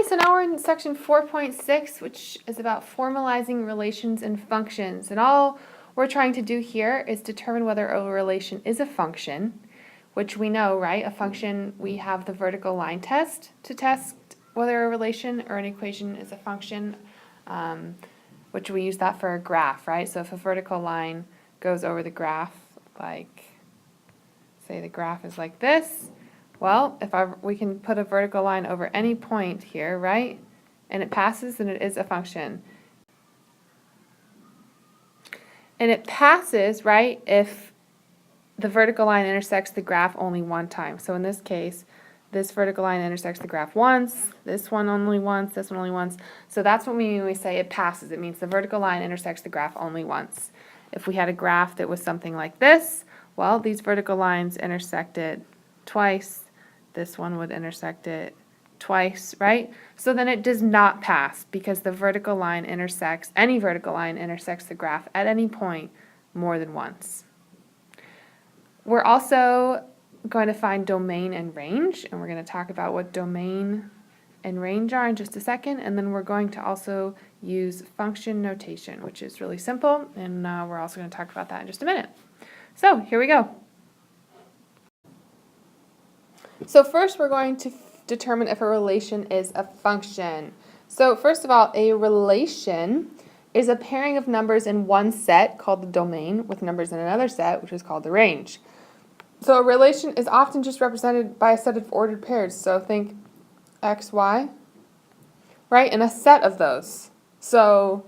so now we're in section 4.6, which is about formalizing relations and functions. And all we're trying to do here is determine whether a relation is a function, which we know, right? A function, we have the vertical line test to test whether a relation or an equation is a function, which we use that for a graph, right? So if a vertical line goes over the graph, like, say the graph is like this, well, if we can put a vertical line over any point here, right, and it passes, then it is a function. And it passes, right, if the vertical line intersects the graph only one time. So in this case, this vertical line intersects the graph once, this one only once, this one only once. So that's what we mean when we say it passes. It means the vertical line intersects the graph only once. If we had a graph that was something like this, well, these vertical lines intersected twice. This one would intersect it twice, right? So then it does not pass because the vertical line intersects, any vertical line intersects the graph at any point more than once. We're also going to find domain and range, and we're going to talk about what domain and range are in just a second, and then we're going to also use function notation, which is really simple, and we're also going to talk about that in just a minute. So here we go. So first we're going to determine if a relation is a function. So first of all, a relation is a pairing of numbers in one set called the domain with numbers in another set, which is called the range. So a relation is often just represented by a set of ordered pairs. So think x, y, right, and a set of those. So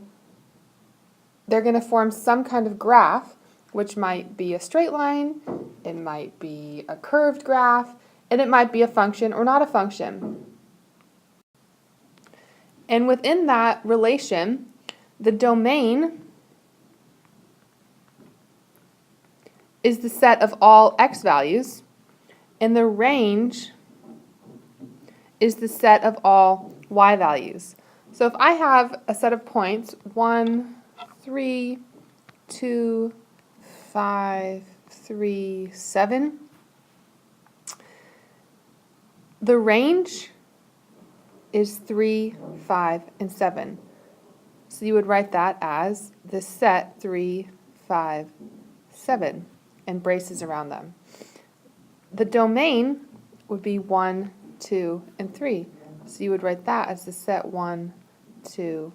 they're going to form some kind of graph, which might be a straight line, it might be a curved graph, and it might be a function or not a function. And within that relation, the domain is the set of all x values, and the range is the set of all y values. So if I have a set of points, 1, 3, 2, 5, 3, 7, the range is 3, 5, and 7. So you would write that as the set 3, 5, 7, and braces around them. The domain would be 1, 2, and 3. So you would write that as the set 1, 2,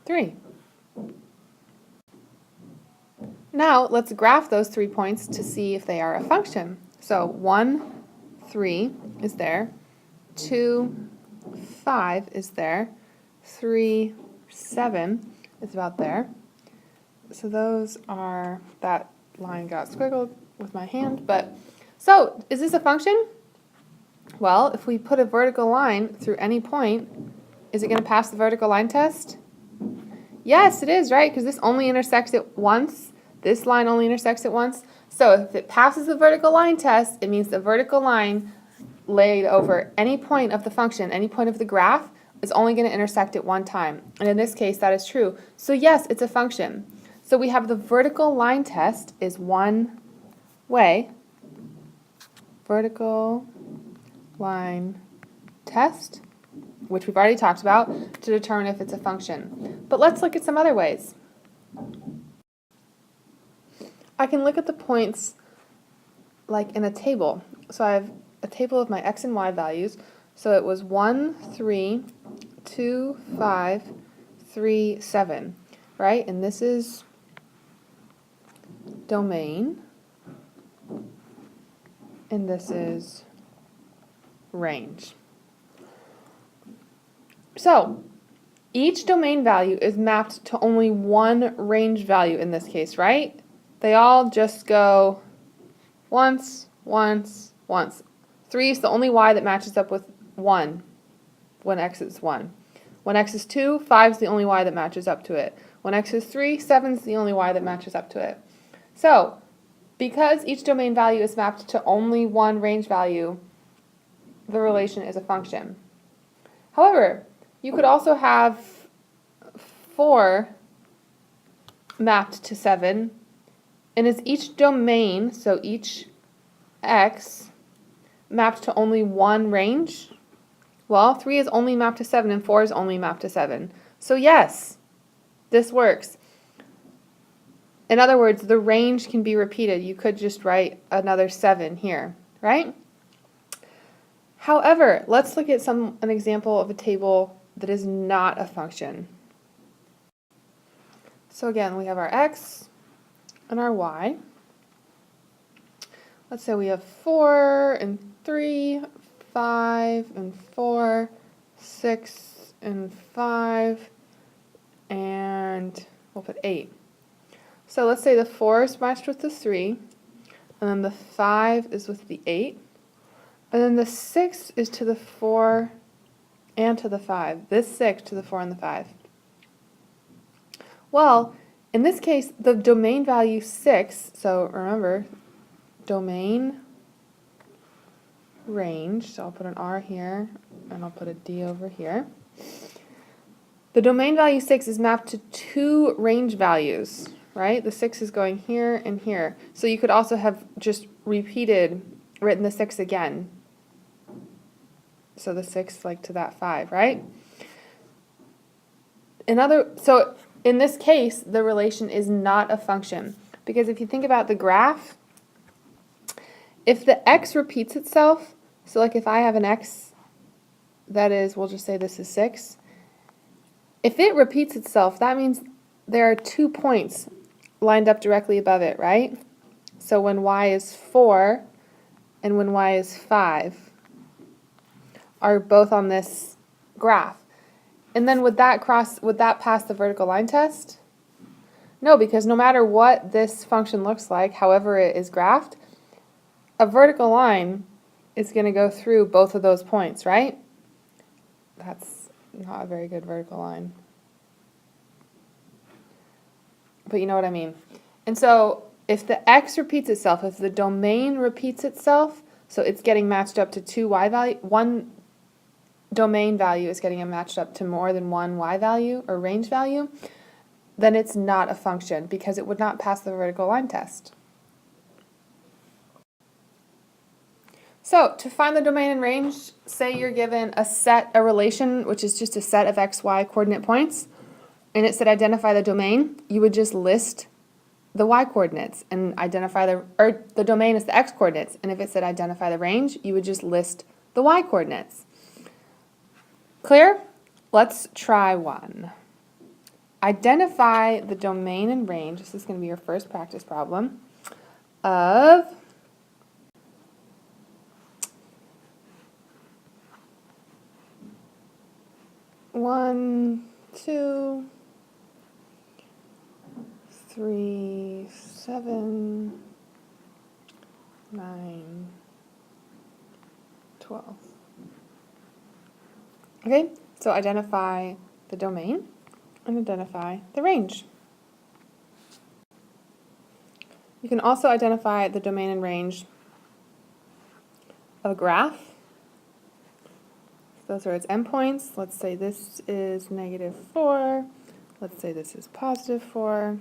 3. Now let's graph those 3 points to see if they are a function. So 1, 3 is there, 2, 5 is there, 3, 7 is about there. So those are, that line got squiggled with my hand, but, so is this a function? Well, if we put a vertical line through any point, is it going to pass the vertical line test? Yes, it is, right? Because this only intersects it once. This line only intersects it once. So if it passes the vertical line test, it means the vertical line laid over any point of the function, any point of the graph, is only going to intersect it one time. And in this case, that is true. So yes, it's a function. So we have the vertical line test is one way. Vertical line test, which we've already talked about, to determine if it's a function. But let's look at some other ways. I can look at the points like in a table. So I have a table of my x and y values. So it was 1, 3, 2, 5, 3, 7, right? And this is domain, and this is range. So each domain value is mapped to only one range value in this case, right? They all just go once, once, once. 3 is the only y that matches up with 1 when x is 1. When x is 2, 5 is the only y that matches up to it. When x is 3, 7 is the only y that matches up to it. So, because each domain value is mapped to only one range value, the relation is a function. However, you could also have 4 mapped to 7, and as each domain, so each x, mapped to only one range, Well, 3 is only mapped to 7 and 4 is only mapped to 7. So yes, this works. In other words, the range can be repeated. You could just write another 7 here, right? However, let's look at an example of a table that is not a function. So again, we have our x and our y. Let's say we have 4 and 3, 5 and 4, 6 and 5, and we'll put 8. So let's say the 4 is matched with the 3, and then the 5 is with the 8, and then the 6 is to the 4 and to the 5. This 6 to the 4 and the 5. Well, in this case, the domain value 6, so remember, domain range, so I'll put an R here, and I'll put a D over here. The domain value 6 is mapped to 2 range values, right? The 6 is going here and here. So you could also have just written the 6 again. So the 6 like to that 5, right? So in this case, the relation is not a function. Because if you think about the graph, if the x repeats itself, so like if I have an x that is, we'll just say this is 6, if it repeats itself, that means there are 2 points lined up directly above it, right? So when y is 4 and when y is 5 are both on this graph. And then would that pass the vertical line test? No, because no matter what this function looks like, however it is graphed, a vertical line is going to go through both of those points, right? That's not a very good vertical line. But you know what I mean. And so if the x repeats itself, if the domain repeats itself, so it's getting matched up to 2 y value, one domain value is getting matched up to more than one y value or range value, then it's not a function because it would not pass the vertical line test. So to find the domain and range, say you're given a relation, which is just a set of x, y coordinate points, and it said identify the domain, you would just list the y coordinates and identify the domain is the x coordinates, and if it said identify the range, you would just list the y coordinates. Clear? Let's try one. Identify the domain and range, this is going to be your first practice problem, of 1, 2, 3, 7, 9, 12. Okay, so identify the domain and identify the range. You can also identify the domain and range of a graph. Those are its endpoints. Let's say this is -4. Let's say this is +4.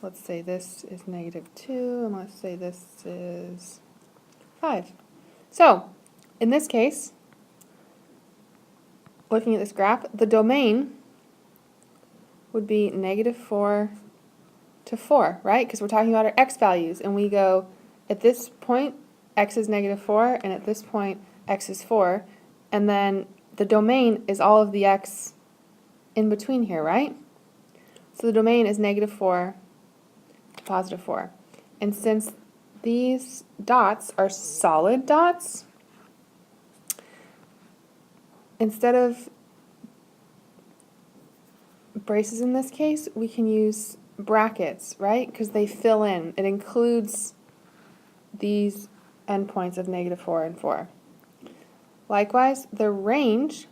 Let's say this is -2. And let's say this is 5. So, in this case, looking at this graph, the domain would be -4 to 4, right? Because we're talking about our x values, and we go, at this point, x is -4, and at this point, x is 4, and then the domain is all of the x in between here, right? So the domain is -4 to +4. And since these dots are solid dots, instead of braces in this case, we can use brackets, right? Because they fill in. It includes these endpoints of -4 and 4. Likewise, the range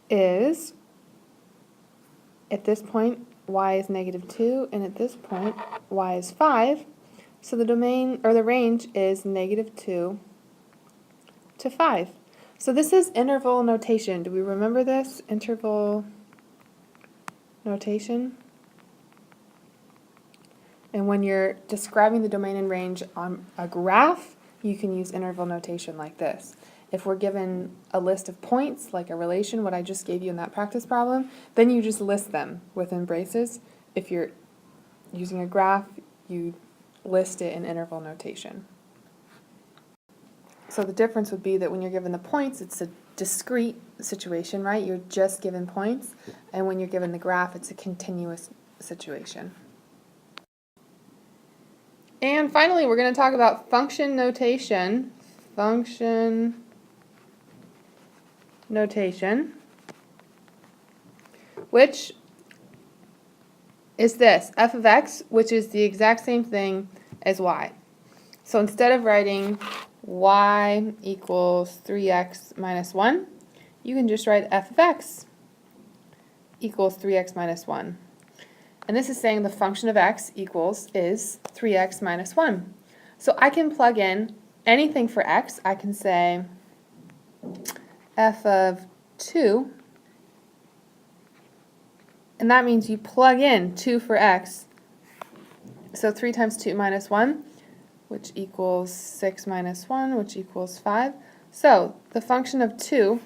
is, at this point, y is -2, and at this point, y is 5. So the domain, or the range, is -2 to 5. So this is interval notation. Do we remember this? Interval notation? And when you're describing the domain and range on a graph, you can use interval notation like this. If we're given a list of points, like a relation, what I just gave you in that practice problem, then you just list them within braces. If you're using a graph, you list it in interval notation. So the difference would be that when you're given the points, it's a discrete situation, right? You're just given points. And when you're given the graph, it's a continuous situation. And finally, we're going to talk about function notation. Function notation, which is this, f of x, which is the exact same thing as y. So instead of writing y equals 3x minus 1, you can just write f of x equals 3x minus 1. And this is saying the function of x is 3x minus 1. So I can plug in anything for x. I can say f of 2, and that means you plug in 2 for x. So 3 times 2 minus 1, which equals 6 minus 1, which equals 5. So the function of 2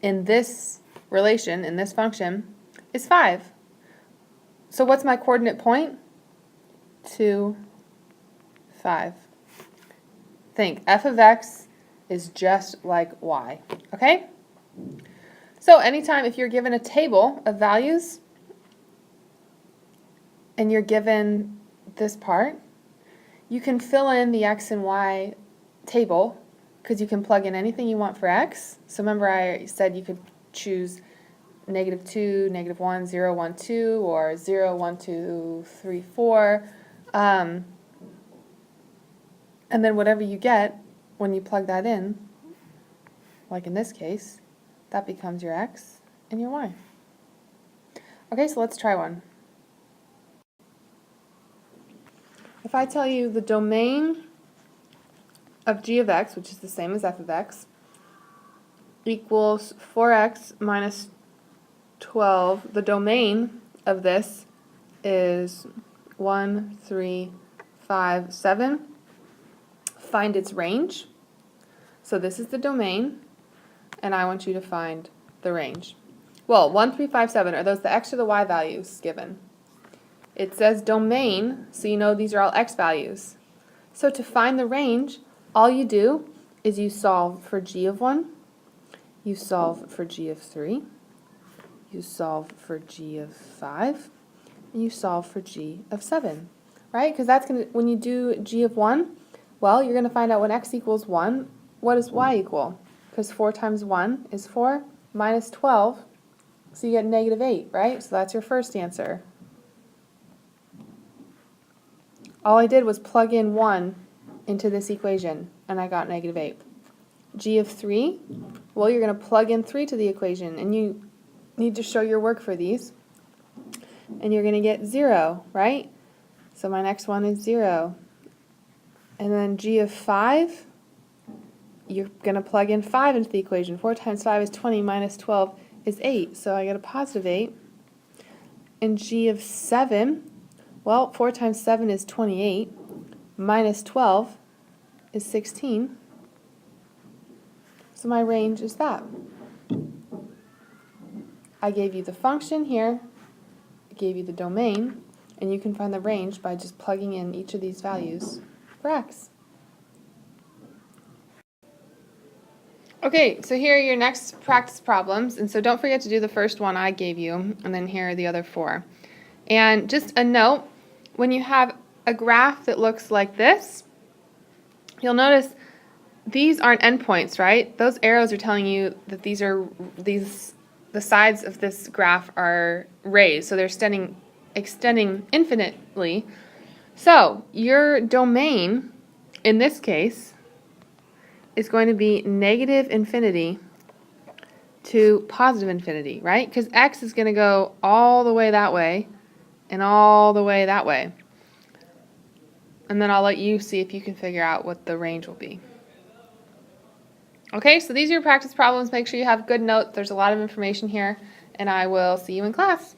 in this relation, in this function, is 5. So what's my coordinate point? 2, 5. Think, f of x is just like y, okay? So anytime if you're given a table of values and you're given this part, you can fill in the x and y table because you can plug in anything you want for x. So remember I said you could choose -2, -1, 0, 1, 2, or 0, 1, 2, 3, 4. And then whatever you get when you plug that in, like in this case, that becomes your x and your y. Okay, so let's try one. If I tell you the domain of g of x, which is the same as f of x, equals 4x minus 12, the domain of this is 1, 3, 5, 7. Find its range. So this is the domain, and I want you to find the range. Well, 1, 3, 5, 7, are those the x or the y values given? It says domain, so you know these are all x values. So to find the range, all you do is you solve for g of 1, you solve for g of 3, you solve for g of 5, and you solve for g of 7, right? Because that's going to, when you do g of 1, well, you're going to find out when x equals 1, what does y equal? Because 4 times 1 is 4, minus 12, so you get -8, right? So that's your first answer. All I did was plug in 1 into this equation, and I got -8. G of 3, well, you're going to plug in 3 to the equation, and you need to show your work for these. And you're going to get 0, right? So my next one is 0. And then G of 5, you're going to plug in 5 into the equation. 4 times 5 is 20, minus 12 is 8, so I get a positive 8. And G of 7, well, 4 times 7 is 28, minus 12 is 16. So my range is that. I gave you the function here, I gave you the domain, and you can find the range by just plugging in each of these values for x. Okay, so here are your next practice problems, and so don't forget to do the first one I gave you, and then here are the other 4. And just a note, when you have a graph that looks like this, you'll notice these aren't endpoints, right? Those arrows are telling you that the sides of this graph are raised, so they're extending infinitely. So your domain, in this case, is going to be -infinity to +infinity, right? Because x is going to go all the way that way and all the way that way. And then I'll let you see if you can figure out what the range will be. Okay, so these are your practice problems. Make sure you have good notes. There's a lot of information here, and I will see you in class.